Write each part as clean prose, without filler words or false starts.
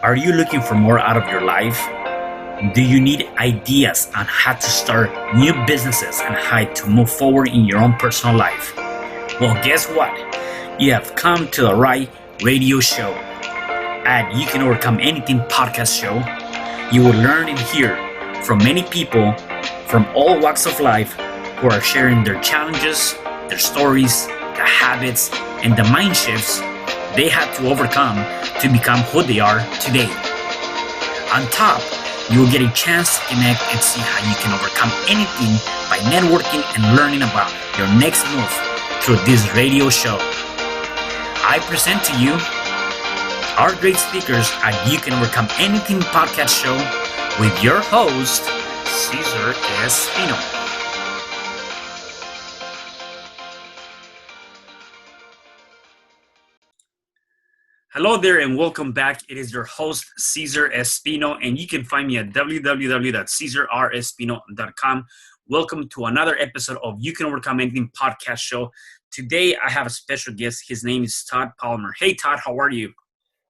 Are you looking for more out of your life? Do you need ideas on how to start new businesses and how to move forward in your own personal life? Well, guess what? You have come to the right radio show. At You Can Overcome Anything podcast show, you will learn and hear from many people from all walks of life who are sharing their challenges, their stories, the habits, and the mind shifts they had to overcome to become who they are today. On top, you will get a chance to connect and see how you can overcome anything by networking and learning about your next move through this radio show. I present to you our great speakers at You Can Overcome Anything podcast show with your host, Cesar Espino. Hello there and welcome back. It is your host, Cesar Espino, and you can find me at www.cesarrespino.com. Welcome to another episode of You Can Overcome Anything podcast show. Today, I have a special guest. His name is Todd Palmer. Hey, Todd, how are you?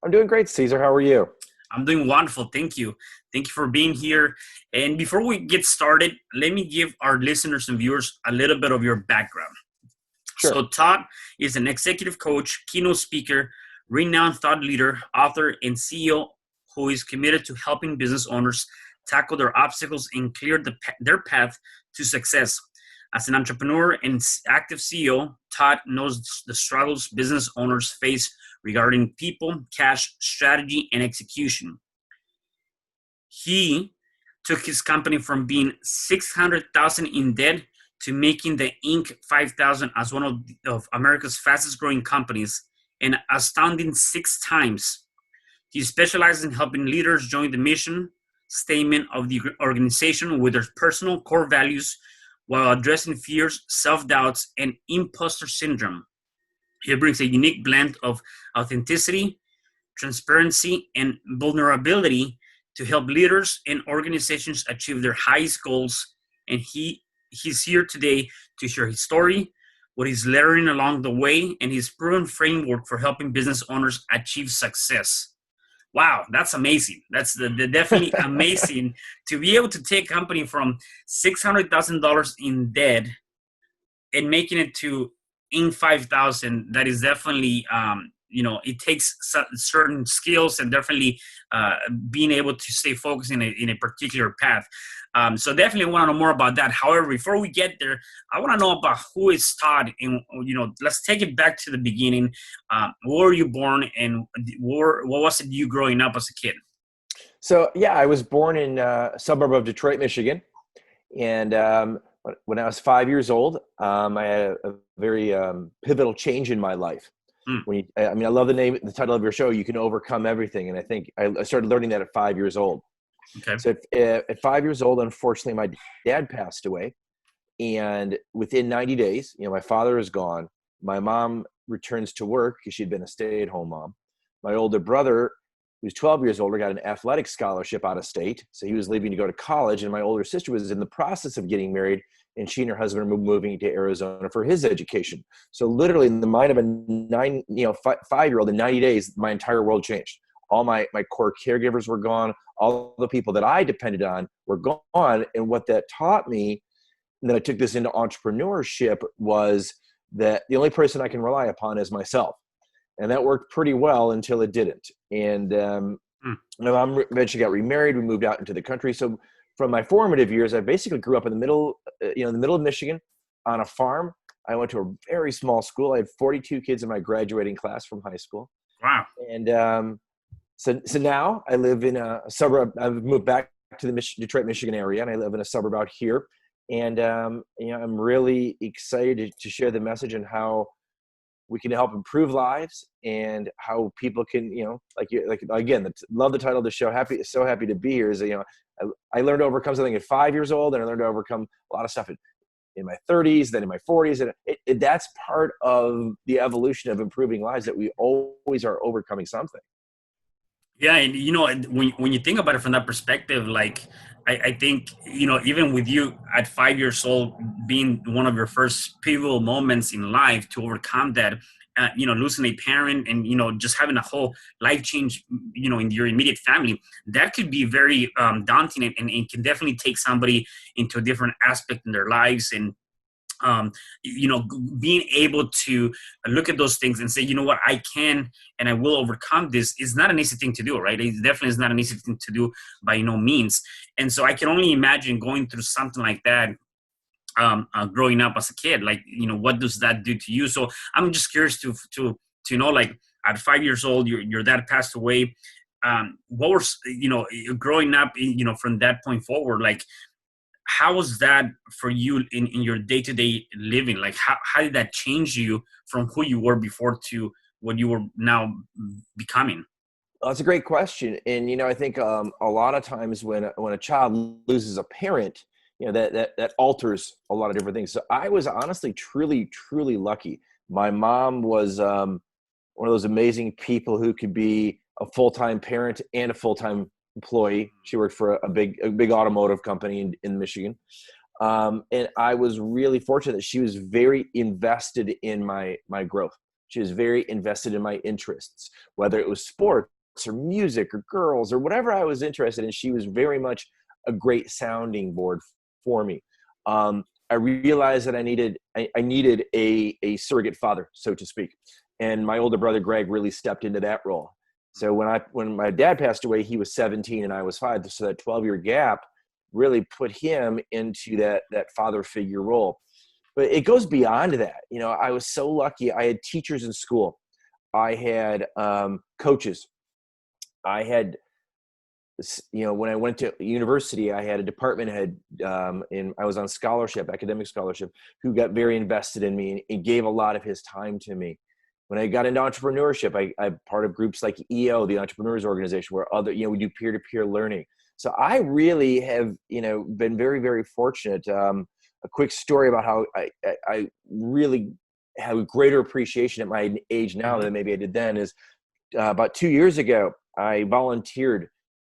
I'm doing great, Cesar. How are you? I'm doing wonderful. Thank you. Thank you for being here. And before we get started, let me give our listeners and viewers a little bit of your background. Sure. So Todd is an executive coach, keynote speaker, renowned thought leader, author, and CEO who is committed to helping business owners tackle their obstacles and clear their path to success. As an entrepreneur and active CEO, Todd knows the struggles business owners face regarding people, cash, strategy, and execution. He took his company from being $600,000 in debt to making the Inc. 5000 as one of America's fastest growing companies, an astounding 6 times. He specializes in helping leaders join the mission statement of the organization with their personal core values while addressing fears, self-doubts, and imposter syndrome. He brings a unique blend of authenticity, transparency, and vulnerability to help leaders and organizations achieve their highest goals. And he's here today to share his story, what he's learning along the way, and his proven framework for helping business owners achieve success. Wow, that's amazing. That's definitely amazing to be able to take a company from $600,000 in debt and making it to in 5,000. That is definitely, it takes certain skills and definitely being able to stay focused in a particular path. So definitely want to know more about that. However, before we get there, I want to know about who is Todd, and let's take it back to the beginning. Where were you born, and what was it you growing up as a kid? So I was born in a suburb of Detroit, Michigan, and when I was 5 years old, I had a very pivotal change in my life. I love the title of your show, You Can Overcome Everything, and I think I started learning that at 5 years old. Okay. So at 5 years old, unfortunately, my dad passed away. And within 90 days, my father is gone. My mom returns to work because she'd been a stay-at-home mom. My older brother, who's 12 years older, got an athletic scholarship out of state. So he was leaving to go to college. And my older sister was in the process of getting married. And she and her husband are moving to Arizona for his education. So literally in the mind of a 5-year-old, in 90 days, my entire world changed. All my core caregivers were gone. All the people that I depended on were gone. And what that taught me, and then I took this into entrepreneurship, was that the only person I can rely upon is myself. And that worked pretty well until it didn't. And my mom eventually got remarried. We moved out into the country. So from my formative years, I basically grew up in the middle of Michigan on a farm. I went to a very small school. I had 42 kids in my graduating class from high school. Wow. And so now I live in a suburb. I've moved back to the Detroit, Michigan area, and I live in a suburb out here. And I'm really excited to share the message and how we can help improve lives and how people can, love the title of the show. So happy to be here. I learned to overcome something at 5 years old, and I learned to overcome a lot of stuff in my 30s, then in my 40s. And that's part of the evolution of improving lives, that we always are overcoming something. Yeah, and when you think about it from that perspective, like I think even with you at 5 years old being one of your first pivotal moments in life to overcome that, losing a parent and, just having a whole life change, in your immediate family, that could be very daunting, and it can definitely take somebody into a different aspect in their lives. And um, being able to look at those things and say, you know what, I can and I will overcome this is not an easy thing to do, right? It definitely is not an easy thing to do by no means. And so I can only imagine going through something like that, growing up as a kid. Like, what does that do to you? So I'm just curious to know, like, at 5 years old, your dad passed away. What was, growing up, from that point forward, like, how was that for you in your day-to-day living? Like, how did that change you from who you were before to what you were now becoming? Well, that's a great question. And, I think a lot of times when a child loses a parent, that alters a lot of different things. So I was honestly, truly, truly lucky. My mom was one of those amazing people who could be a full-time parent and a full-time employee. She worked for a big automotive company in Michigan. And I was really fortunate that she was very invested in my growth. She was very invested in my interests, whether it was sports or music or girls or whatever I was interested in. She was very much a great sounding board for me. I realized that I needed a surrogate father, so to speak. And my older brother, Greg, really stepped into that role. So when my dad passed away, he was 17 and I was 5. So that 12-year gap really put him into that father figure role. But it goes beyond that. I was so lucky. I had teachers in school. I had coaches. I had, when I went to university, I had a department head, and I was on scholarship, academic scholarship, who got very invested in me and gave a lot of his time to me. When I got into entrepreneurship, I'm part of groups like EO, the Entrepreneurs Organization, where we do peer-to-peer learning. So I really have, been very, very fortunate. A quick story about how I really have a greater appreciation at my age now than maybe I did then is about 2 years ago, I volunteered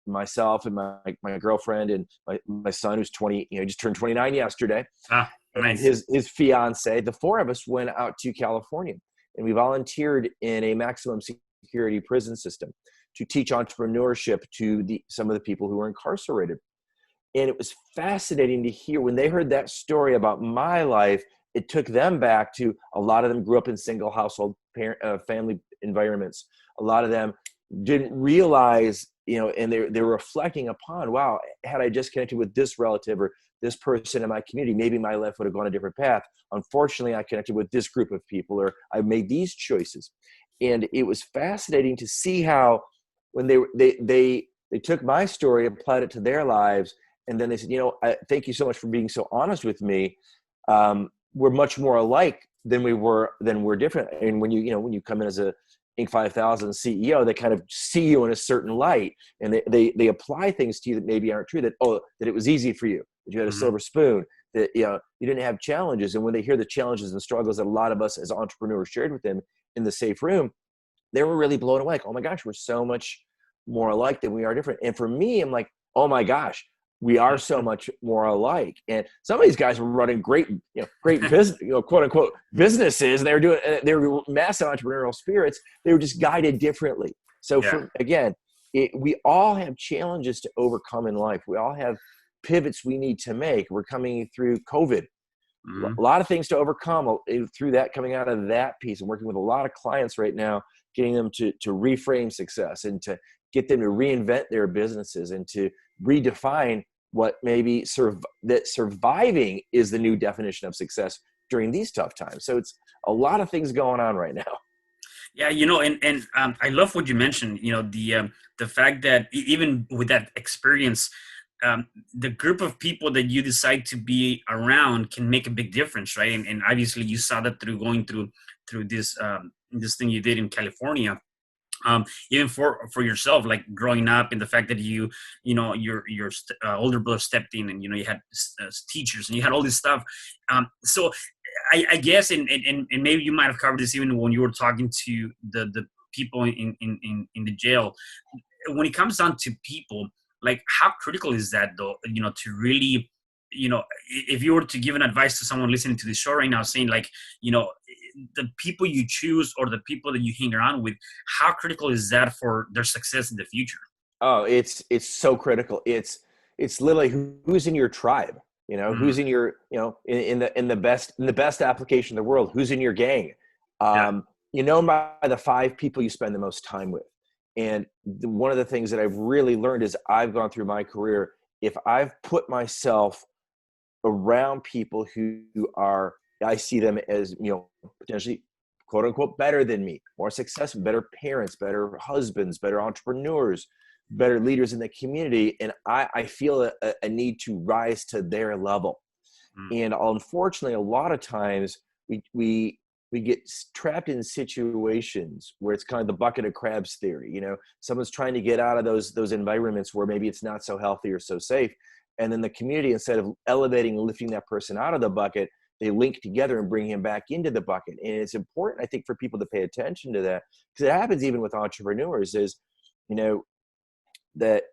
myself and my girlfriend and my son, who's 20, just turned 29 yesterday. Nice. And his fiance, the 4 of us went out to California. And we volunteered in a maximum security prison system to teach entrepreneurship to some of the people who were incarcerated. And it was fascinating to hear when they heard that story about my life. It took them back to, a lot of them grew up in single household family environments. A lot of them didn't realize, and they were reflecting upon, wow, had I just connected with this relative or this person in my community, maybe my life would have gone a different path. Unfortunately, I connected with this group of people, or I made these choices. And it was fascinating to see how when they took my story, applied it to their lives, and then they said, thank you so much for being so honest with me. We're much more alike than we're different. And when you come in as a Inc. 5000 CEO, they kind of see you in a certain light, and they apply things to you that maybe aren't true. That it was easy for you, that you had a silver spoon, that you didn't have challenges. And when they hear the challenges and struggles that a lot of us as entrepreneurs shared with them in the safe room, they were really blown away. Like, oh my gosh, we're so much more alike than we are different. And for me, I'm like, oh my gosh, we are so much more alike. And some of these guys were running great business, quote unquote businesses. And they were massive entrepreneurial spirits. They were just guided differently. So we all have challenges to overcome in life. We all have pivots we need to make. We're coming through COVID, a lot of things to overcome through that, coming out of that piece. I'm working with a lot of clients right now, getting them to reframe success and to get them to reinvent their businesses and to redefine what maybe that surviving is the new definition of success during these tough times. So it's a lot of things going on right now. Yeah, and I love what you mentioned. The fact that even with that experience, the group of people that you decide to be around can make a big difference, right? And obviously, you saw that through going through this this thing you did in California. Even for yourself, like growing up, and the fact that your older brother stepped in, and you had teachers and you had all this stuff. So I guess, and maybe you might have covered this even when you were talking to the people in the jail. When it comes down to people, like, how critical is that, though? To really, if you were to give an advice to someone listening to this show right now, saying, like, the people you choose or the people that you hang around with, how critical is that for their success in the future? Oh, it's so critical. It's literally who's in your tribe, Mm, who's in your, in the best application in the world, who's in your gang. yeah. By the 5 people you spend the most time with. And one of the things that I've really learned is I've gone through my career, if I've put myself around people who are, I see them as, potentially quote unquote better than me, more successful, better parents, better husbands, better entrepreneurs, better leaders in the community. And I feel a need to rise to their level. Mm, And unfortunately, a lot of times we get trapped in situations where it's kind of the bucket of crabs theory. Someone's trying to get out of those environments where maybe it's not so healthy or so safe. And then the community, instead of elevating and lifting that person out of the bucket, they link together and bring him back into the bucket. And it's important, I think, for people to pay attention to that, because it happens even with entrepreneurs is, that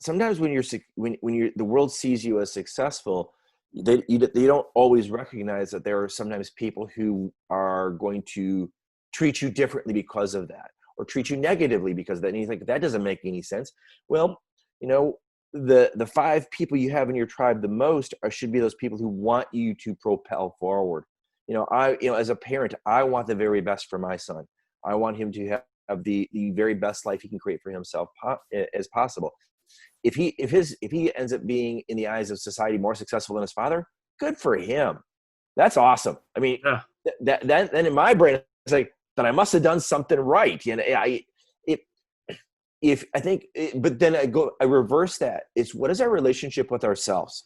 sometimes when the world sees you as successful, they don't always recognize that there are sometimes people who are going to treat you differently because of that, or treat you negatively because of that. And you think that doesn't make any sense. Well, the 5 people you have in your tribe the most should be those people who want you to propel forward. As a parent, I want the very best for my son. I want him to have the very best life he can create for himself as possible. If he ends up being, in the eyes of society, more successful than his father, good for him. That's awesome. I mean, yeah. that then in my brain, it's like, then I must have done something right. But then I reverse that. It's, what is our relationship with ourselves?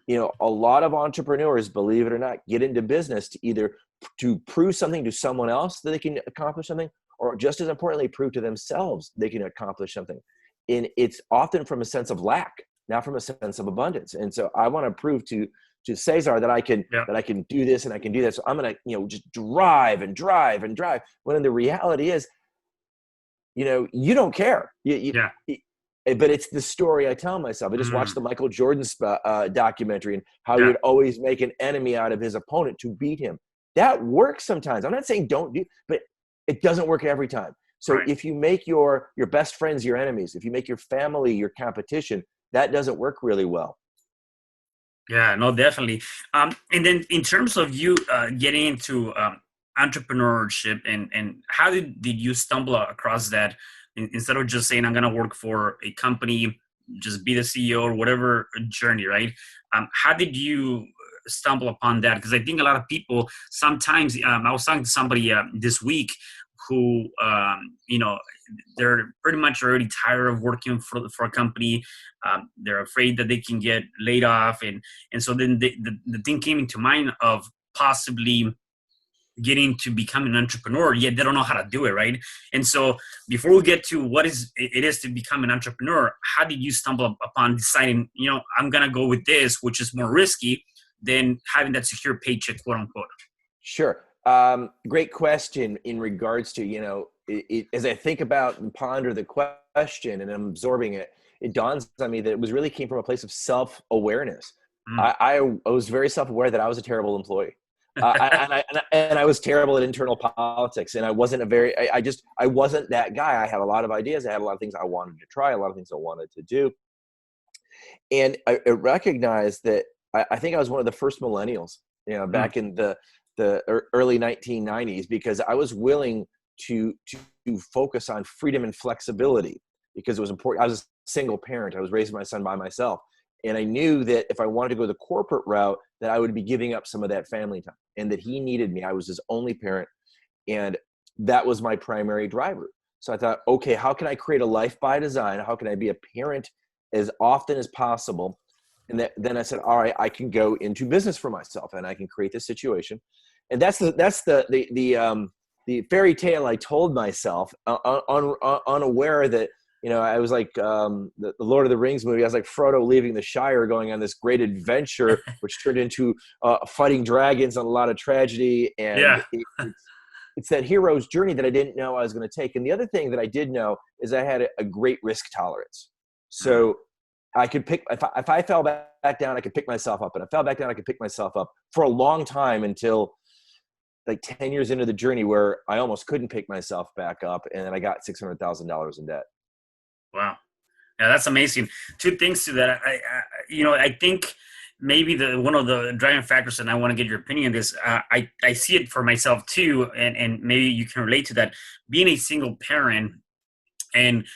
Mm, A lot of entrepreneurs, believe it or not, get into business to either to prove something to someone else that they can accomplish something, or just as importantly, prove to themselves they can accomplish something. And it's often from a sense of lack, not from a sense of abundance. And so I want to prove to Cesar that I can yeah. do this and I can do that. So I'm going to, just drive and drive and drive. When the reality is, you don't care. Yeah. But it's the story I tell myself. I just watched Mm, the Michael Jordan documentary, and how he yeah. would always make an enemy out of his opponent to beat him. That works sometimes. I'm not saying don't do, but it doesn't work every time. So Right. if you make your best friends your enemies, if you make your family your competition, that doesn't work really well. Yeah, no, definitely. And then in terms of you getting into entrepreneurship, and how did you stumble across that, instead of just saying, I'm going to work for a company, just be the CEO or whatever journey, right? How did you stumble upon that? Because I think a lot of people sometimes, I was talking to somebody this week who, they're pretty much already tired of working for a company. They're afraid that they can get laid off, and so then the thing came into mind of possibly getting to become an entrepreneur, yet they don't know how to do it, right? And so before we get to what it is to become an entrepreneur, how did you stumble upon deciding, I'm gonna go with this, which is more risky than having that secure paycheck, quote unquote? Sure. Great question in regards to, as I think about and ponder the question and I'm absorbing it, it dawns on me that it really came from a place of self-awareness. Mm, I was very self-aware that I was a terrible employee. And I was terrible at internal politics, and I wasn't I wasn't that guy. I had a lot of ideas. I had a lot of things I wanted to try, a lot of things I wanted to do. And I recognized that I think I was one of the first millennials, mm, back in the early 1990s, because I was willing to focus on freedom and flexibility, because it was important. I was a single parent. I was raising my son by myself. And I knew that if I wanted to go the corporate route, that I would be giving up some of that family time, and that he needed me. I was his only parent. And that was my primary driver. So I thought, okay, how can I create a life by design? How can I be a parent as often as possible? And then I said, all right, I can go into business for myself, and I can create this situation. And that's the fairy tale I told myself, unaware that, I was like, the Lord of the Rings movie. I was like Frodo leaving the Shire, going on this great adventure, which turned into fighting dragons and a lot of tragedy. And yeah. it's that hero's journey that I didn't know I was going to take. And the other thing that I did know is I had a great risk tolerance. Mm, So I could pick, if I fell back down, I could pick myself up, and I fell back down, I could pick myself up for a long time, until like 10 years into the journey where I almost couldn't pick myself back up. And then I got $600,000 in debt. Wow. Yeah, that's amazing. Two things to that. I think maybe one of the driving factors, and I want to get your opinion on this. I see it for myself too, and maybe you can relate to that. Being a single parent, and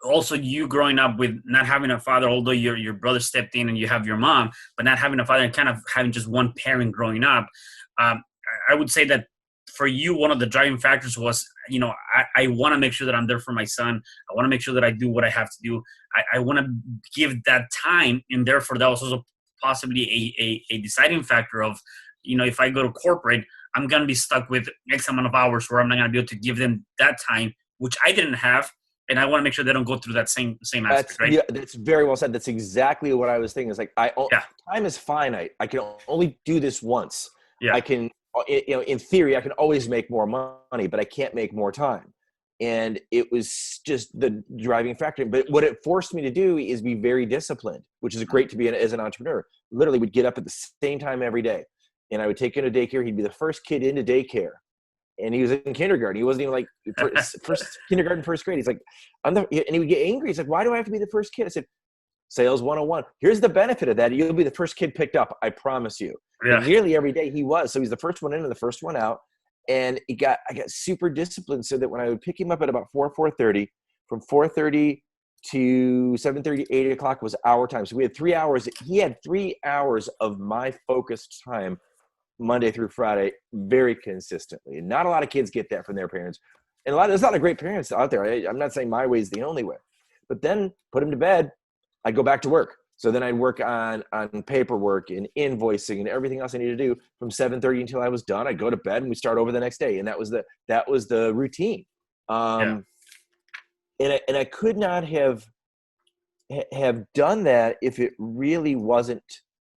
also you growing up with not having a father, although your brother stepped in and you have your mom, but not having a father and kind of having just one parent growing up. Um, I would say that for you, one of the driving factors was, I want to make sure that I'm there for my son. I want to make sure that I do what I have to do. I want to give that time, and therefore that was also possibly a deciding factor of, if I go to corporate, I'm going to be stuck with X amount of hours where I'm not going to be able to give them that time, which I didn't have. And I want to make sure they don't go through that same aspect, right? Yeah, that's very well said. That's exactly what I was thinking. It's like, time is finite. I can only do this once. Yeah. I can, in theory, I can always make more money, but I can't make more time. And it was just the driving factor. But what it forced me to do is be very disciplined, which is great to be as an entrepreneur. Literally would get up at the same time every day. And I would take him to daycare. He'd be the first kid into daycare. And he was in kindergarten. He wasn't even like first kindergarten, first grade. He's like, and he would get angry. He's like, why do I have to be the first kid? I said, Sales 101. Here's the benefit of that. You'll be the first kid picked up. I promise you. Yeah. And nearly every day he was. So he's the first one in and the first one out. And I got super disciplined so that when I would pick him up at about 4:30, from 4:30 to 7:30, 8 o'clock was our time. So we had 3 hours. He had 3 hours of my focused time Monday through Friday, very consistently. And not a lot of kids get that from their parents. And there's a lot of great parents out there. I'm not saying my way is the only way. But then put him to bed, I'd go back to work. So then I'd work on paperwork and invoicing and everything else I needed to do from 7:30 until I was done. I'd go to bed and we start over the next day. And that was the routine. And I could not have done that if it really wasn't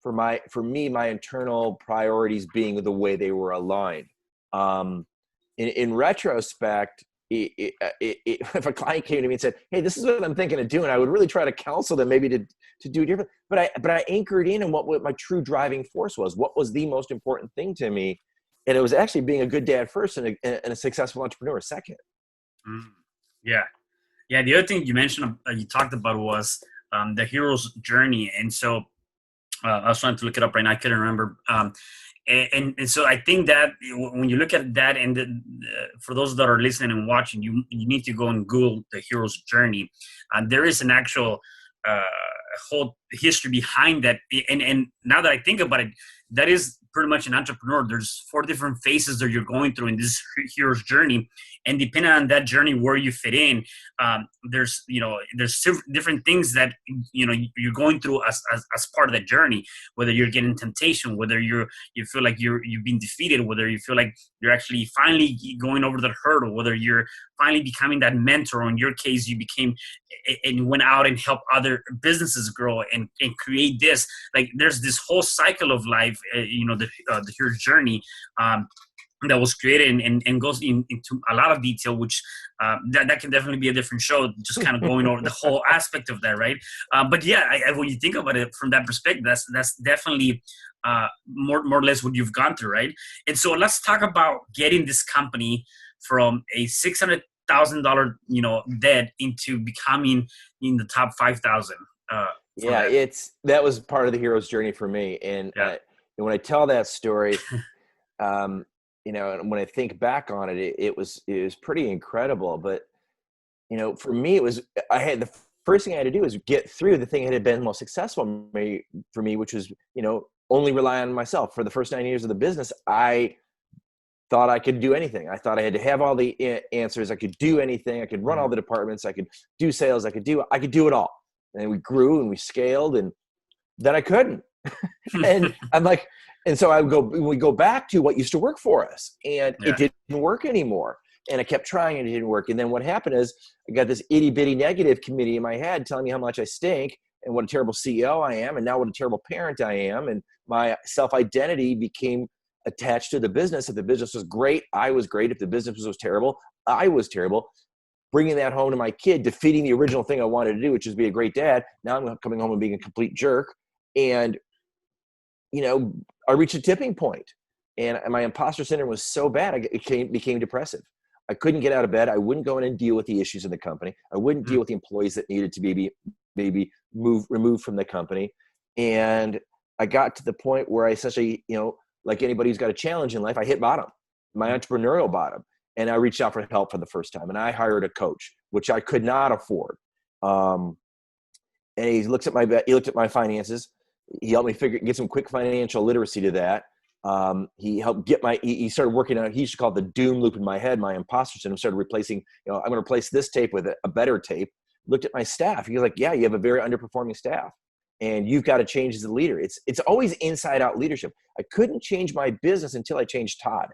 for me, my internal priorities being the way they were aligned. In retrospect, if a client came to me and said, "Hey, this is what I'm thinking of doing," I would really try to counsel them maybe to do different. But I anchored in on what my true driving force was. What was the most important thing to me, and it was actually being a good dad first and a successful entrepreneur second. Yeah. The other thing you mentioned, you talked about was the hero's journey, and so. I was trying to look it up right now. I couldn't remember. And so I think that when you look at that, and for those that are listening and watching, you need to go and Google the hero's journey. There is an actual whole history behind that. And now that I think about it, that is pretty much an entrepreneur. There's 4 different phases that you're going through in this hero's journey. And depending on that journey, where you fit in, there's different things that, you're going through as part of that journey, whether you're getting temptation, whether you feel like you've been defeated, whether you feel like you're actually finally going over that hurdle, whether you're finally becoming that mentor, or in your case, you became and went out and helped other businesses grow and create this. Like, there's this whole cycle of life, the hero's journey, that was created and goes into a lot of detail, which that can definitely be a different show, just kind of going over the whole aspect of that, right? But when you think about it from that perspective, that's definitely more or less what you've gone through, right? And so let's talk about getting this company from a $600,000 debt into becoming in the top 5,000. That was part of the hero's journey for me. And when I tell that story, and when I think back on it, it was pretty incredible. But, for me, the first thing I had to do was get through the thing that had been most successful for me, which was, only rely on myself. For the first 9 years of the business, I thought I could do anything. I thought I had to have all the answers. I could do anything. I could run all the departments. I could do sales. I could do it all. And we grew and we scaled, and then I couldn't. And I'm like, and so we go back to what used to work for us, and it didn't work anymore. And I kept trying and it didn't work. And then what happened is I got this itty bitty negative committee in my head telling me how much I stink and what a terrible CEO I am. And now what a terrible parent I am. And my self-identity became attached to the business. If the business was great, I was great. If the business was terrible, I was terrible. Bringing that home to my kid, defeating the original thing I wanted to do, which is be a great dad. Now I'm coming home and being a complete jerk. And, I reached a tipping point. And my imposter syndrome was so bad, it became depressive. I couldn't get out of bed. I wouldn't go in and deal with the issues in the company. I wouldn't deal with the employees that needed to be maybe removed from the company. And I got to the point where I essentially, like anybody who's got a challenge in life, I hit bottom, my entrepreneurial bottom. And I reached out for help for the first time. And I hired a coach, which I could not afford. And he looked at my finances. He helped me get some quick financial literacy to that. He helped he started working on, he used to call it the doom loop in my head, my imposter syndrome, started replacing, I'm going to replace this tape with a better tape. Looked at my staff. He was like, yeah, you have a very underperforming staff and you've got to change as a leader. It's always inside out leadership. I couldn't change my business until I changed Todd.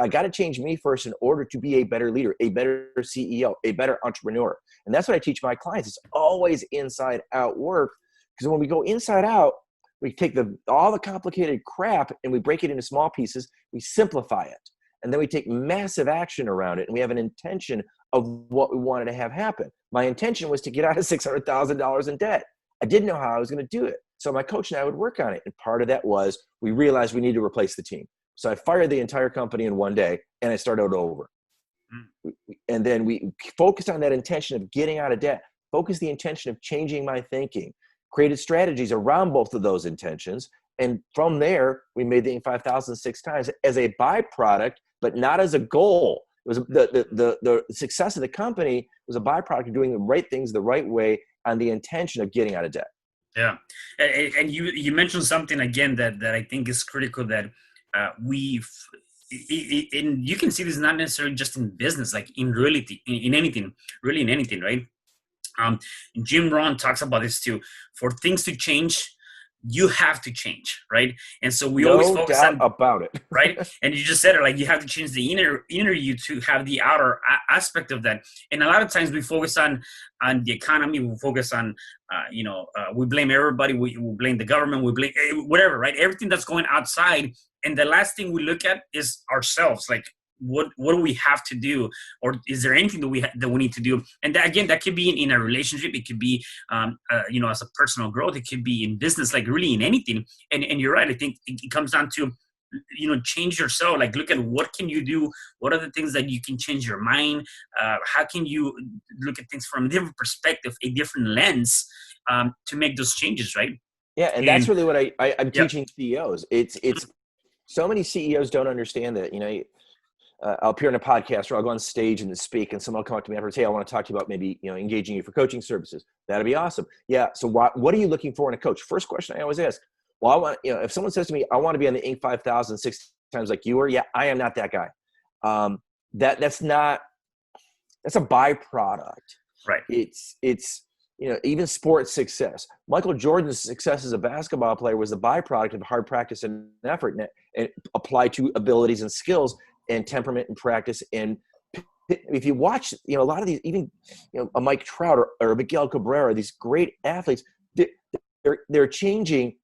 I got to change me first in order to be a better leader, a better CEO, a better entrepreneur. And that's what I teach my clients. It's always inside out work, because when we go inside out, we take all the complicated crap and we break it into small pieces. We simplify it. And then we take massive action around it. And we have an intention of what we wanted to have happen. My intention was to get out of $600,000 in debt. I didn't know how I was going to do it. So my coach and I would work on it. And part of that was we realized we need to replace the team. So I fired the entire company in one day and I started over. And then we focused on that intention of getting out of debt, focused the intention of changing my thinking, created strategies around both of those intentions. And from there, we made the Inc. 5000 6 times as a byproduct, but not as a goal. It was the success of the company was a byproduct of doing the right things the right way on the intention of getting out of debt. Yeah. And you mentioned something again that I think is critical, that and you can see this not necessarily just in business, like in reality, in anything, really in anything, right? Jim Rohn talks about this too. For things to change, you have to change, right? And so we always focus on about it, right? And you just said it, like you have to change the inner you to have the outer aspect of that. And a lot of times we focus on the economy, we focus on we blame everybody, we blame the government, we blame whatever, right? Everything that's going outside, and the last thing we look at is ourselves, like what do we have to do, or is there anything that we need to do? And that, again, that could be in a relationship, it could be as a personal growth, it could be in business, like really in anything. And you're right, I think it comes down to change yourself, like look at what can you do, what are the things that you can change your mind, how can you look at things from a different perspective, a different lens, to make those changes, right? Yeah, and that's really what I'm teaching CEOs. It's so many CEOs don't understand that. I'll appear on a podcast, or I'll go on stage and speak, and someone will come up to me after and say, "Hey, I want to talk to you about maybe engaging you for coaching services." That'd be awesome. Yeah. So what are you looking for in a coach? First question I always ask. Well, I want if someone says to me, "I want to be on the Inc. 5000 6 times like you are," yeah, I am not that guy. That's a byproduct. Right. It's even sports success. Michael Jordan's success as a basketball player was the byproduct of hard practice and effort, and applied to abilities and skills and temperament and practice. And if you watch, a lot of these, even a Mike Trout or Miguel Cabrera, these great athletes, they're changing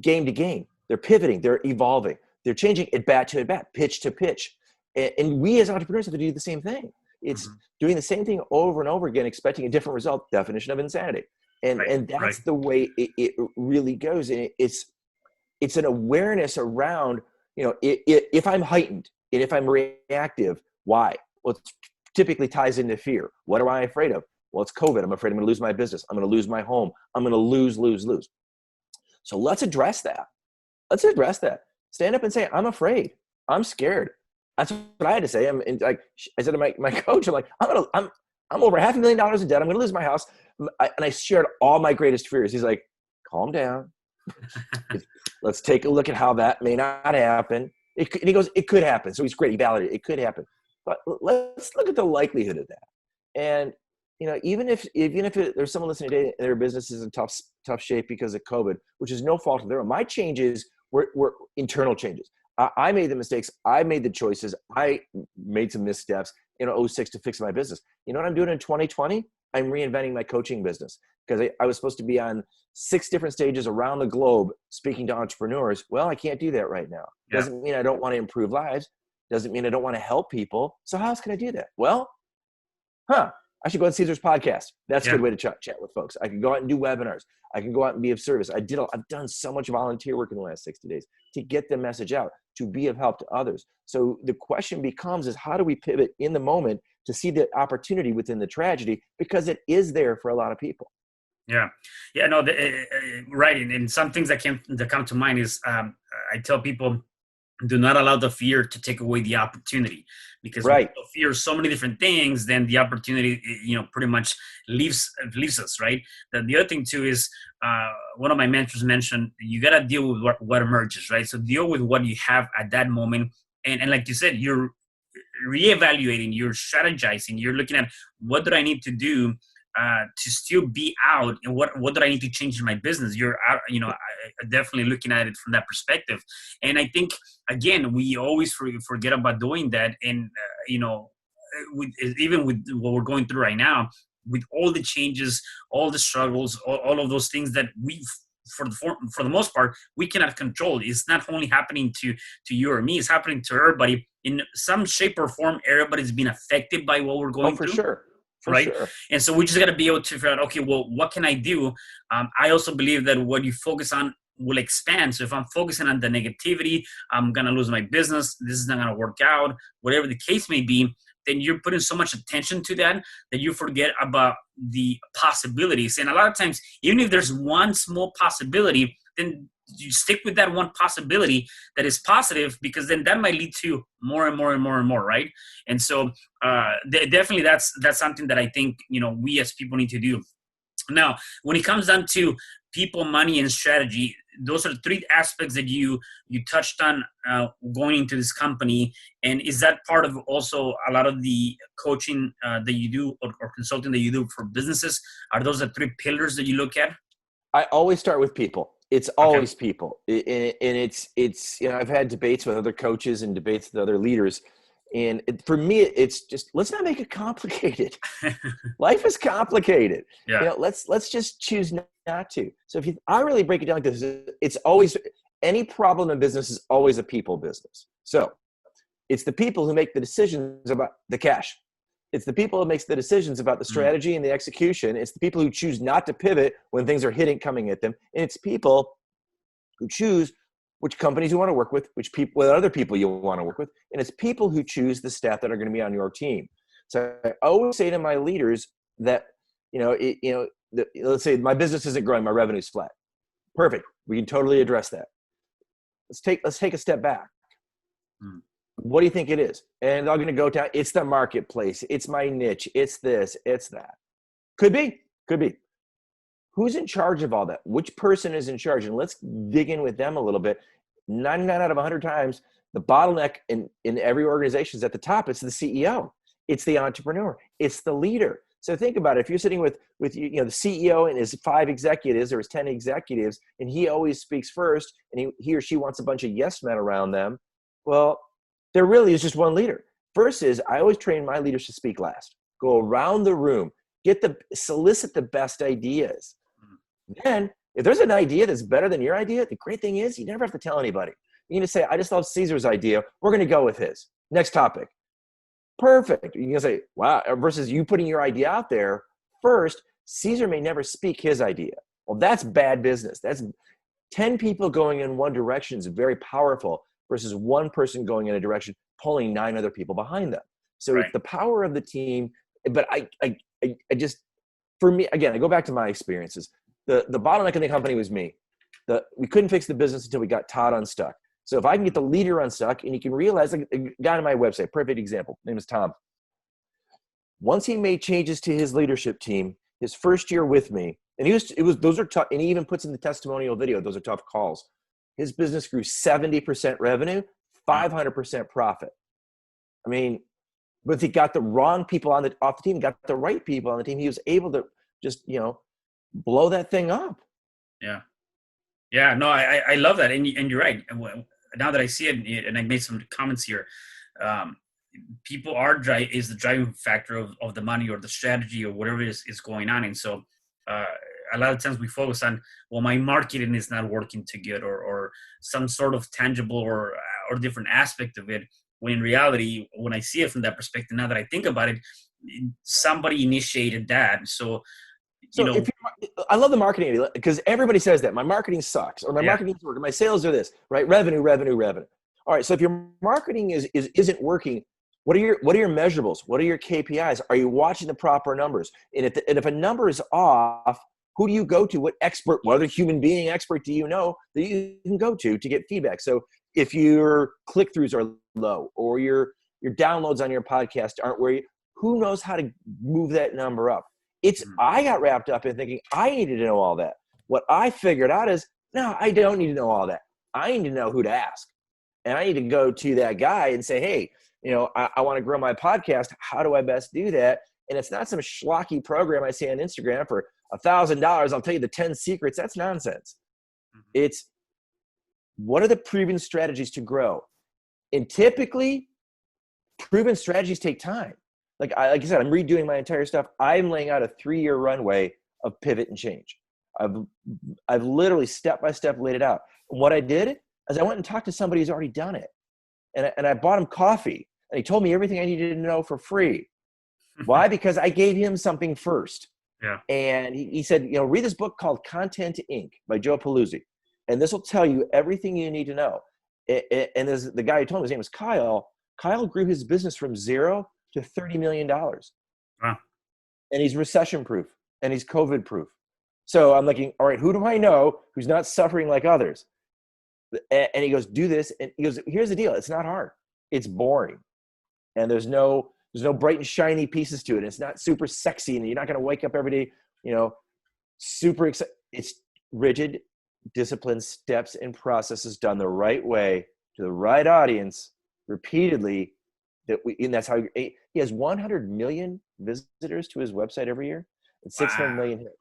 game to game. They're pivoting. They're evolving. They're changing at bat to at bat, pitch to pitch. And we as entrepreneurs have to do the same thing. It's doing the same thing over and over again, expecting a different result. Definition of insanity. And that's the way it really goes. And it's an awareness around, if I'm heightened and if I'm reactive, why? Well, it typically ties into fear. What am I afraid of? Well, it's COVID. I'm afraid I'm going to lose my business. I'm going to lose my home. I'm going to lose. So let's address that. Stand up and say, I'm afraid. I'm scared. That's what I had to say. I said to my coach, I'm over $500,000 in debt. I'm going to lose my house. And I shared all my greatest fears. He's like, calm down. Let's take a look at how that may not happen. And he goes, it could happen. So he's great. He validated it could happen. But let's look at the likelihood of that. And even if there's someone listening today and their business is in tough shape because of COVID, which is no fault of their own. My changes were internal changes. I made the mistakes. I made the choices. I made some missteps in 2006 to fix my business. You know what I'm doing in 2020? I'm reinventing my coaching business, because I was supposed to be on 6 different stages around the globe speaking to entrepreneurs. Well, I can't do that right now. Yeah. Doesn't mean I don't want to improve lives. Doesn't mean I don't want to help people. So how else can I do that? Well, I should go on Cesar's podcast. That's a good way to chat with folks. I can go out and do webinars. I can go out and be of service. I've done so much volunteer work in the last 60 days to get the message out. to be of help to others. So the question becomes is how do we pivot in the moment to see the opportunity within the tragedy, because it is there for a lot of people. Yeah, yeah, no, right. And some things that come to mind is I tell people, do not allow the fear to take away the opportunity, because when Right. people fear so many different things, then the opportunity, pretty much leaves us, right? The other thing too is one of my mentors mentioned, you got to deal with what emerges, right? So deal with what you have at that moment. And like you said, you're reevaluating, you're strategizing, you're looking at what do I need to do to still be out, and what do I need to change in my business. You're out, definitely looking at it from that perspective. And I think again, we always forget about doing that. And even with what we're going through right now, with all the changes, all the struggles, all of those things that we, for the most part, we cannot control. It's not only happening to you or me, it's happening to everybody in some shape or form. Everybody's been affected by what we're going For through. sure. For Right. sure. And so we just got to be able to figure out, okay, well, what can I do? I also believe that what you focus on will expand. So if I'm focusing on the negativity, I'm going to lose my business, this is not going to work out, whatever the case may be, then you're putting so much attention to that you forget about the possibilities. And a lot of times, even if there's one small possibility, then you stick with that one possibility that is positive, because then that might lead to more and more and more and more, right? And so definitely that's something that I think, we as people need to do. Now, when it comes down to people, money, and strategy, those are the three aspects that you touched on going into this company. And is that part of also a lot of the coaching that you do, or consulting that you do for businesses? Are those the three pillars that you look at? I always start with people. It's always people. And it's I've had debates with other coaches and debates with other leaders. And for me, it's just, let's not make it complicated. Life is complicated. Yeah. Let's just choose not to. So I really break it down like this, it's always, any problem in business is always a people business. So it's the people who make the decisions about the cash. It's the people who makes the decisions about the strategy and the execution. It's the people who choose not to pivot when things are coming at them. And it's people who choose which companies you want to work with, what other people you want to work with. And it's people who choose the staff that are going to be on your team. So I always say to my leaders that, let's say my business isn't growing, my revenue's flat. Perfect. We can totally address that. Let's take a step back. What do you think it is? And they're going to go down. It's the marketplace. It's my niche. It's this. It's that. Could be. Who's in charge of all that? Which person is in charge? And let's dig in with them a little bit. 99 out of 100 times, the bottleneck in every organization is at the top. It's the CEO. It's the entrepreneur. It's the leader. So think about it. If you're sitting with the CEO and his 5 executives or his 10 executives, and he always speaks first, and he or she wants a bunch of yes men around them, well, there really is just one leader. First is, I always train my leaders to speak last. Go around the room, solicit the best ideas. Then, if there's an idea that's better than your idea, the great thing is you never have to tell anybody. You can just say, I just love Cesar's idea. We're going to go with his. Next topic. Perfect. You can say, wow, versus you putting your idea out there first. Cesar may never speak his idea. Well, that's bad business. That's 10 people going in one direction is very powerful versus one person going in a direction, pulling 9 other people behind them. So It's the power of the team. But I just, for me, again, I go back to my experiences. The bottleneck in the company was me. We couldn't fix the business until we got Todd unstuck. So if I can get the leader unstuck, and you can realize, like a guy on my website, perfect example, his name is Tom. Once he made changes to his leadership team, his first year with me, and those are tough, and he even puts in the testimonial video, those are tough calls. His business grew 70% revenue, 500% profit. I mean, but if he got the wrong people off the team, got the right people on the team, he was able to just, blow that thing up. Yeah. Yeah, no, I love that. And you're right. Now that I see it, and I made some comments here, people is the driving factor of the money or the strategy or whatever is going on. And so a lot of times we focus on, well, my marketing is not working too good, or some sort of tangible or different aspect of it. When in reality, when I see it from that perspective, now that I think about it, somebody initiated that. So I love the marketing, because everybody says that my marketing sucks, or my marketing's working, my sales are this, right? Revenue. All right. So if your marketing isn't working, what are your measurables? What are your KPIs? Are you watching the proper numbers? And if a number is off, who do you go to? What other human being expert do you know that you can go to get feedback? So if your click-throughs are low or your downloads on your podcast aren't who knows how to move that number up? I got wrapped up in thinking I needed to know all that. What I figured out is, no, I don't need to know all that. I need to know who to ask. And I need to go to that guy and say, hey, I want to grow my podcast. How do I best do that? And it's not some schlocky program I see on Instagram for $1,000. I'll tell you the 10 secrets. That's nonsense. It's what are the proven strategies to grow? And typically, proven strategies take time. Like I said, I'm redoing my entire stuff. I'm laying out a 3-year runway of pivot and change. I've literally step by step laid it out. And what I did is I went and talked to somebody who's already done it. And I bought him coffee. And he told me everything I needed to know for free. Why? Because I gave him something first. Yeah. And he said, read this book called Content Inc. by Joe Paluzzi. And this will tell you everything you need to know. And the guy who told me, his name was Kyle. Kyle grew his business from 0 to $30 million. Wow. And he's recession proof and he's COVID proof. So I'm looking, all right, who do I know who's not suffering like others? And he goes, do this. And he goes, here's the deal. It's not hard. It's boring. And there's no bright and shiny pieces to it. It's not super sexy. And you're not going to wake up every day, super excited. It's rigid, disciplined steps and processes done the right way to the right audience repeatedly. And that's how he has 100 million visitors to his website every year and 600 million hits.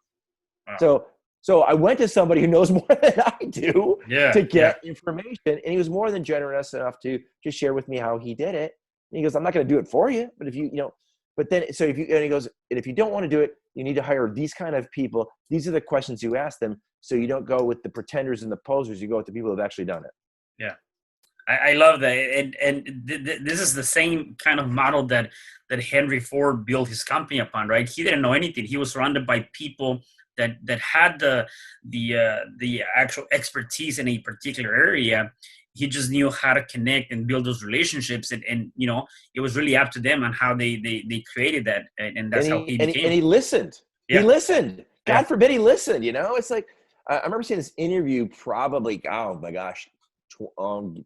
Wow. So I went to somebody who knows more than I do to get information. And he was more than generous enough to just share with me how he did it. And he goes, I'm not going to do it for you, but if you don't want to do it, you need to hire these kind of people. These are the questions you ask them. So you don't go with the pretenders and the posers. You go with the people who have actually done it. Yeah. I love that. And this is the same kind of model that Henry Ford built his company upon, right? He didn't know anything. He was surrounded by people that had the actual expertise in a particular area. He just knew how to connect and build those relationships. And it was really up to them on how they created that. And that's how he became. And he listened. Yeah. He listened. God forbid he listened, It's like, I remember seeing this interview probably, oh my gosh,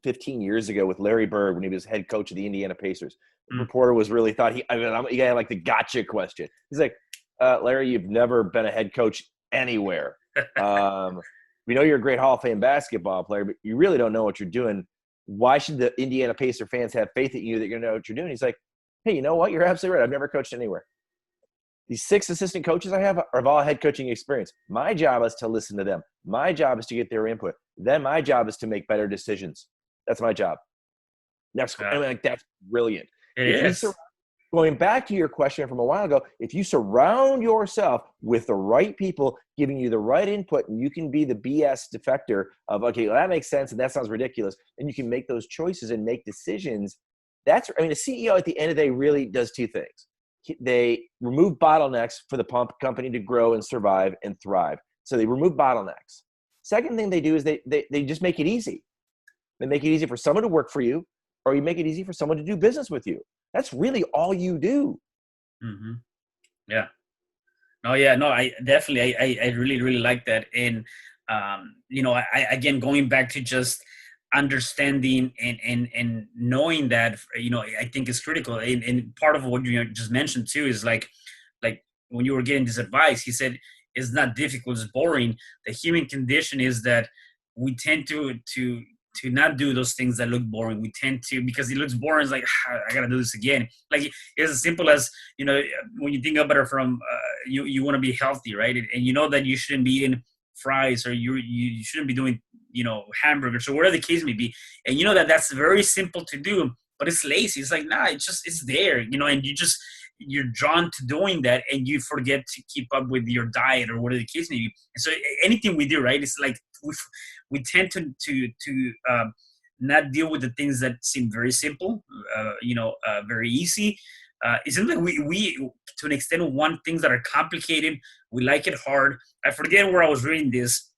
15 years ago with Larry Bird when he was head coach of the Indiana Pacers. The reporter was really thought he had like the gotcha question. He's like, Larry, you've never been a head coach anywhere. We know you're a great Hall of Fame basketball player, but you really don't know what you're doing. Why should the Indiana Pacer fans have faith in you that you know what you're doing? He's like, hey, you know what? You're absolutely right. I've never coached anywhere. These 6 assistant coaches I have are all head coaching experience. My job is to listen to them. My job is to get their input. Then my job is to make better decisions. That's my job. That's brilliant. It is. Going back to your question from a while ago, if you surround yourself with the right people giving you the right input, and you can be the BS defector of, okay, well, that makes sense and that sounds ridiculous, and you can make those choices and make decisions. A CEO at the end of the day really does 2 things. They remove bottlenecks for the company to grow and survive and thrive. So they remove bottlenecks. Second thing they do is they just make it easy. They make it easy for someone to work for you, or you make it easy for someone to do business with you. That's really all you do. Mm-hmm. Yeah. I definitely, I really, really like that. And, again, going back to just understanding and knowing that, I think is critical. And part of what you just mentioned too is like when you were getting this advice, he said, it's not difficult, it's boring. The human condition is that we tend to not do those things that look boring. We tend to, because it looks boring, it's like, I gotta do this again. Like, it's as simple as, when you think about it from, you want to be healthy, right? And you know that you shouldn't be eating fries, or you shouldn't be doing, hamburgers, or whatever the case may be. And you know that that's very simple to do, but it's lazy. It's like, nah, it's there, and you're drawn to doing that, and you forget to keep up with your diet or whatever the case may be. And so anything we do, right, it's like we tend to not deal with the things that seem very simple, very easy. It seems like we to an extent want things that are complicated. We like it hard. I forget where I was reading this.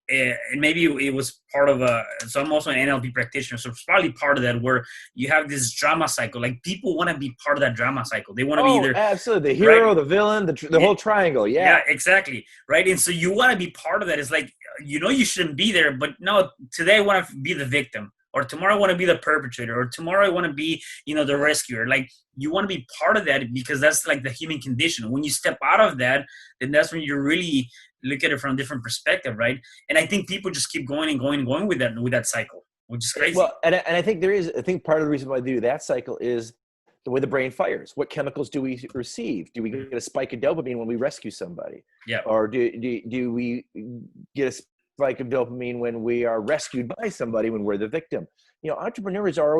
and maybe it was part of so I'm also an NLP practitioner, so it's probably part of that, where you have this drama cycle. Like, people want to be part of that drama cycle. They want to be Oh, either, absolutely. The right? hero, the villain, the whole triangle. Yeah, Yeah. exactly. Right. And so you want to be part of that. It's like, you shouldn't be there, but no, today I want to be the victim, or tomorrow I want to be the perpetrator, or tomorrow I want to be, the rescuer. Like, you want to be part of that, because that's like the human condition. When you step out of that, then that's when you really look at it from a different perspective. Right. And I think people just keep going and going and going with that cycle, which is crazy. Well, and I think I think part of the reason why they do that cycle is the way the brain fires. What chemicals do we receive? Do we get a spike of dopamine when we rescue somebody? Yeah. Or do we get a spike of dopamine when we are rescued by somebody, when we're the victim? Entrepreneurs are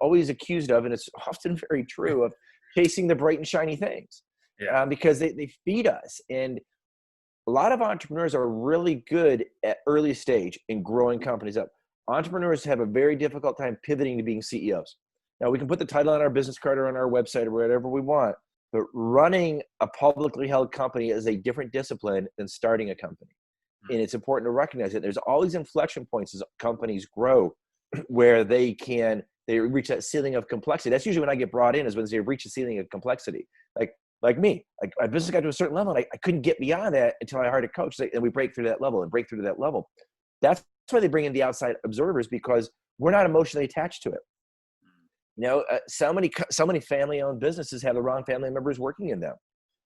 always accused of, and it's often very true, of chasing the bright and shiny things. Yeah. Because they feed us. And a lot of entrepreneurs are really good at early stage in growing companies up. Entrepreneurs have a very difficult time pivoting to being CEOs. Now, we can put the title on our business card or on our website or whatever we want, but running a publicly held company is a different discipline than starting a company. And it's important to recognize that there's all these inflection points as companies grow where they reach that ceiling of complexity. That's usually when I get brought in, is when they reach the ceiling of complexity. Like me, like my business got to a certain level, and I couldn't get beyond that until I hired a coach, and we break through that level and break through to that level. That's why they bring in the outside observers, because we're not emotionally attached to it. So many family-owned businesses have the wrong family members working in them.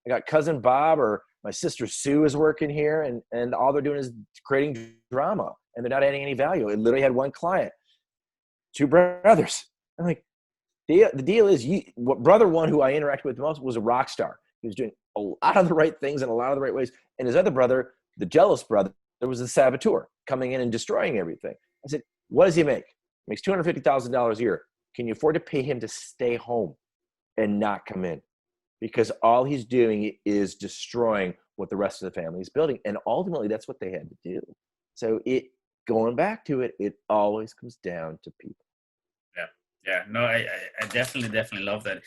I got cousin Bob or my sister Sue is working here, and all they're doing is creating drama, and they're not adding any value. It literally had one client, two brothers. I'm like, the deal is, brother one, who I interacted with the most, was a rock star. He was doing a lot of the right things in a lot of the right ways. And his other brother, the jealous brother, was a saboteur, coming in and destroying everything. I said, what does he make? He makes $250,000 a year. Can you afford to pay him to stay home and not come in? Because all he's doing is destroying what the rest of the family is building. And ultimately, that's what they had to do. So going back to it, it always comes down to people. Yeah, no, I definitely love that.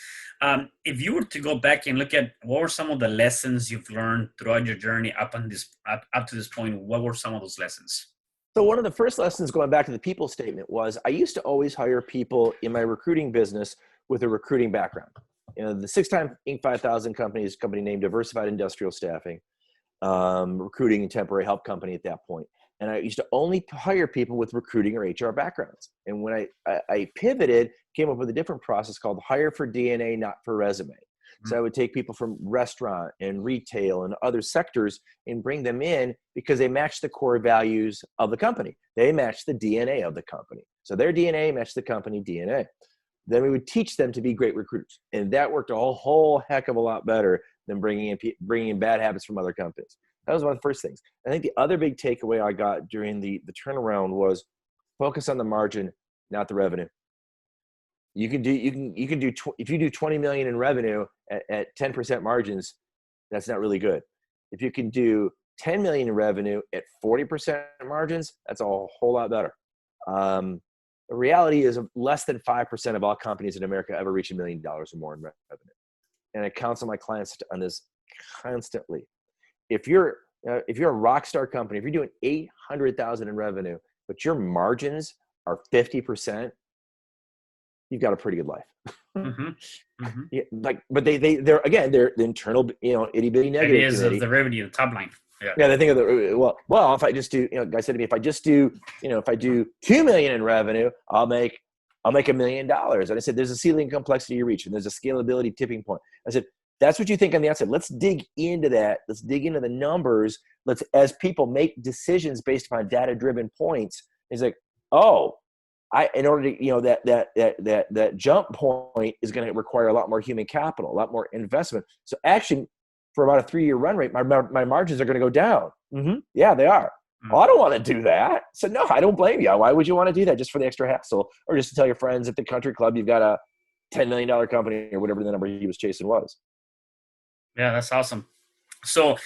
If you were to go back and look at what were some of the lessons you've learned throughout your journey up to this point, what were some of those lessons? So one of the first lessons, going back to the people statement, was I used to always hire people in my recruiting business with a recruiting background. The 6-time Inc. 5000 company is a company named Diversified Industrial Staffing, recruiting and temporary help company at that point. And I used to only hire people with recruiting or HR backgrounds. And when I pivoted, came up with a different process called hire for DNA, not for resume. Mm-hmm. So I would take people from restaurant and retail and other sectors and bring them in because they match the core values of the company. They match the DNA of the company. So their DNA matched the company DNA. Then we would teach them to be great recruiters. And that worked a whole heck of a lot better than bringing in bad habits from other companies. That was one of the first things. I think the other big takeaway I got during the turnaround was focus on the margin, not the revenue. If you do 20 million in revenue at 10% margins, that's not really good. If you can do 10 million in revenue at 40% margins, that's a whole lot better. The reality is less than 5% of all companies in America ever reach $1 million or more in revenue. And I counsel my clients on this constantly. If you're a rock star company, if you're doing 800,000 in revenue, but your margins are 50%, you've got a pretty good life. Mm-hmm. Mm-hmm. Yeah, but they're the internal, itty bitty negative. It is the revenue, the top line. Yeah. They think of well, if I just do, guy said to me, if I do 2 million in revenue, I'll make $1 million. And I said, there's a ceiling complexity you reach, and there's a scalability tipping point. I said, that's what you think on the outside. Let's dig into that. Let's dig into the numbers. As people make decisions based upon data-driven points, he's like, in order to, that jump point is going to require a lot more human capital, a lot more investment. So actually, for about a 3-year run rate, my margins are going to go down. Mm-hmm. Yeah, they are. Mm-hmm. Well, I don't want to do that. So no, I don't blame you. Why would you want to do that? Just for the extra hassle, or just to tell your friends at the country club you've got a $10 million company or whatever the number he was chasing was. Yeah, that's awesome. So,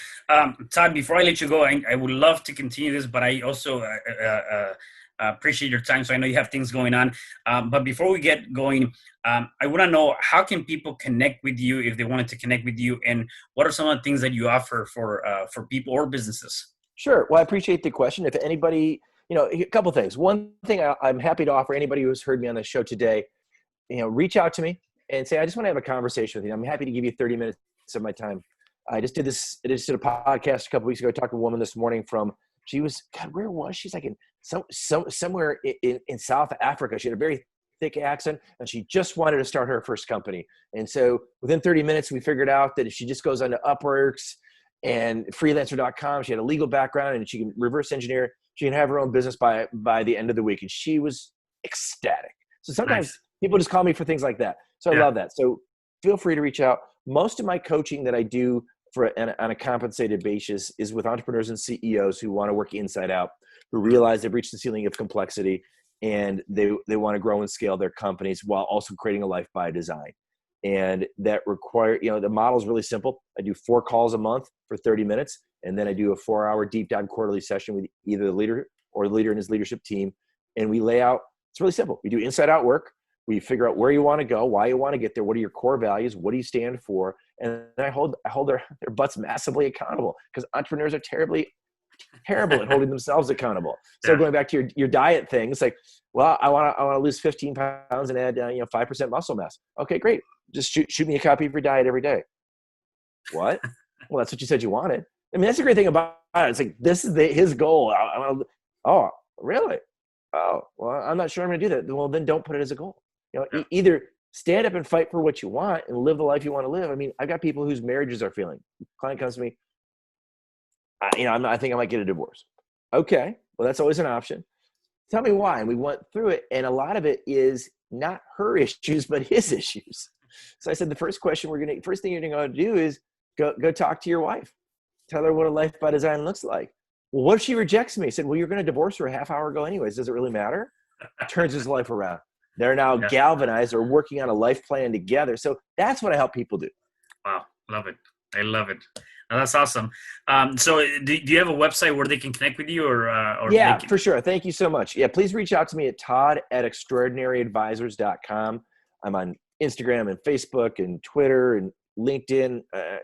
Todd, before I let you go, I would love to continue this, but I also appreciate your time. So I know you have things going on. But before we get going, I want to know, how can people connect with you if they wanted to connect with you? And what are some of the things that you offer for people or businesses? Sure. Well, I appreciate the question. If anybody, a couple things. One thing I'm happy to offer anybody who's heard me on the show today, reach out to me and say, I just want to have a conversation with you. I'm happy to give you 30 minutes of my time. I just did a podcast a couple weeks ago. I talked to a woman this morning she was, God, where was she? She's like in somewhere in South Africa. She had a very thick accent and she just wanted to start her first company. And so within 30 minutes, we figured out that if she just goes onto Upworks and freelancer.com, she had a legal background and she can reverse engineer. She can have her own business by the end of the week. And she was ecstatic. So sometimes people just call me for things like that. So I love that. So feel free to reach out. Most of my coaching that I do on a compensated basis is with entrepreneurs and CEOs who want to work inside out, who realize they've reached the ceiling of complexity and they want to grow and scale their companies while also creating a life by design. And that require, the model is really simple. I do 4 calls a month for 30 minutes. And then I do a 4-hour deep dive quarterly session with either the leader or the leader and his leadership team. And we lay out, it's really simple. We do inside out work. We figure out where you want to go, why you want to get there, what are your core values, what do you stand for? And then I hold their butts massively accountable because entrepreneurs are terrible at holding themselves accountable. So going back to your diet thing, it's like, well, I want to lose 15 pounds and add 5% muscle mass. Okay, great. Just shoot me a copy of your diet every day. What? Well, that's what you said you wanted. I mean, that's the great thing about it. It's like, this is his goal. Oh, really? Oh, well, I'm not sure I'm going to do that. Well, then don't put it as a goal. Either stand up and fight for what you want and live the life you want to live. I mean, I've got people whose marriages are failing. Client comes to me, I think I might get a divorce. Okay, well, that's always an option. Tell me why. And we went through it, and a lot of it is not her issues, but his issues. So I said, the first thing you're going to do is go talk to your wife. Tell her what a life by design looks like. Well, what if she rejects me? I said, well, you're going to divorce her a half hour ago anyways. Does it really matter? Turns his life around. They're now galvanized or working on a life plan together. So that's what I help people do. Wow. Love it. I love it. Oh, that's awesome. So do you have a website where they can connect with you or yeah, for sure. Thank you so much. Yeah. Please reach out to me at todd@extraordinaryadvisors.com. I'm on Instagram and Facebook and Twitter and LinkedIn.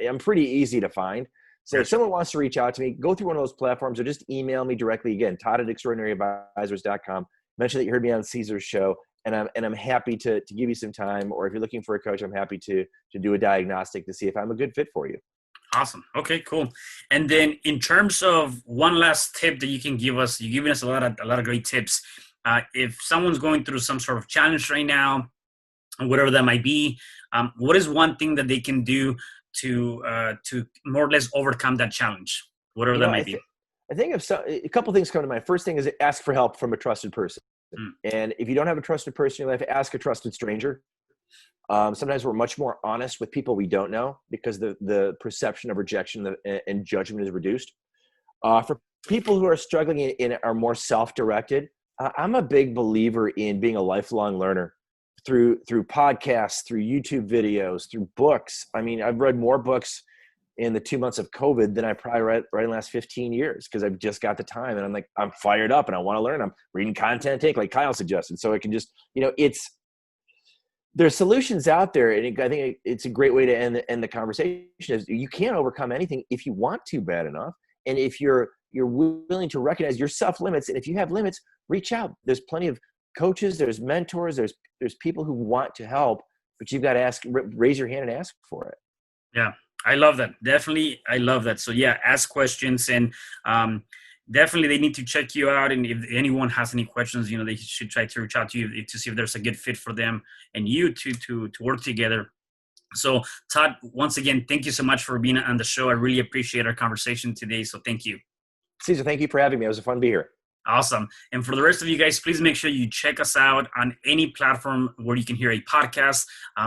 I'm pretty easy to find. So if someone wants to reach out to me, go through one of those platforms or just email me directly. Again, todd@extraordinaryadvisors.com. Mention that you heard me on Cesar's show. And I'm happy to give you some time, or if you're looking for a coach, I'm happy to do a diagnostic to see if I'm a good fit for you. Awesome. Okay, cool. And then in terms of one last tip that you can give us, you've given us a lot of great tips. If someone's going through some sort of challenge right now, whatever that might be, what is one thing that they can do to more or less overcome that challenge, whatever that might be? I think a couple things come to mind. First thing is ask for help from a trusted person. And if you don't have a trusted person in your life, ask a trusted stranger. Sometimes we're much more honest with people we don't know because the perception of rejection and judgment is reduced. For people who are struggling and are more self-directed, I'm a big believer in being a lifelong learner through podcasts, through YouTube videos, through books. I mean, I've read more books in the 2 months of COVID than I probably read in the last 15 years because I've just got the time and I'm fired up and I want to learn. I'm reading content take like Kyle suggested. So I can just, there's solutions out there. And I think it's a great way to end the conversation is you can't overcome anything if you want to bad enough. And if you're willing to recognize your self limits, and if you have limits, reach out. There's plenty of coaches, there's mentors, there's people who want to help, but you've got to raise your hand and ask for it. Yeah. I love that. Definitely. I love that. So yeah, ask questions and definitely they need to check you out. And if anyone has any questions, they should try to reach out to you to see if there's a good fit for them and you to work together. So Todd, once again, thank you so much for being on the show. I really appreciate our conversation today. So thank you. Cesar, thank you for having me. It was fun to be here. Awesome. And for the rest of you guys, please make sure you check us out on any platform where you can hear a podcast.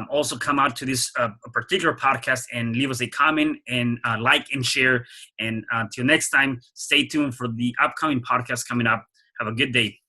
Also come out to this particular podcast and leave us a comment and like and share. And until next time, stay tuned for the upcoming podcast coming up. Have a good day.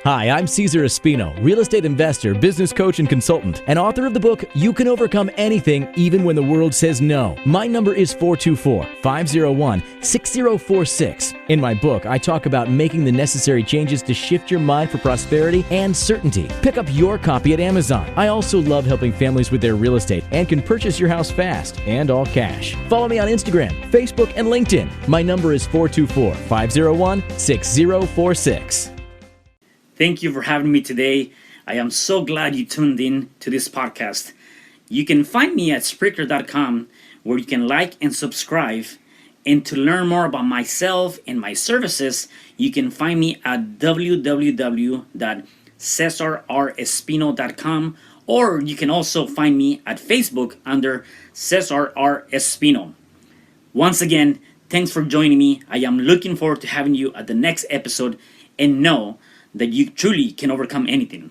Hi, I'm Cesar Espino, real estate investor, business coach, and consultant, and author of the book, You Can Overcome Anything Even When the World Says No. My number is 424-501-6046. In my book, I talk about making the necessary changes to shift your mind for prosperity and certainty. Pick up your copy at Amazon. I also love helping families with their real estate and can purchase your house fast and all cash. Follow me on Instagram, Facebook, and LinkedIn. My number is 424-501-6046. Thank you for having me today. I am so glad you tuned in to this podcast. You can find me at Spreaker.com, where you can like and subscribe. And to learn more about myself and my services, you can find me at www.cesarrespino.com, or you can also find me at Facebook under Cesar R. Espino. Once again, thanks for joining me. I am looking forward to having you at the next episode, and know that you truly can overcome anything.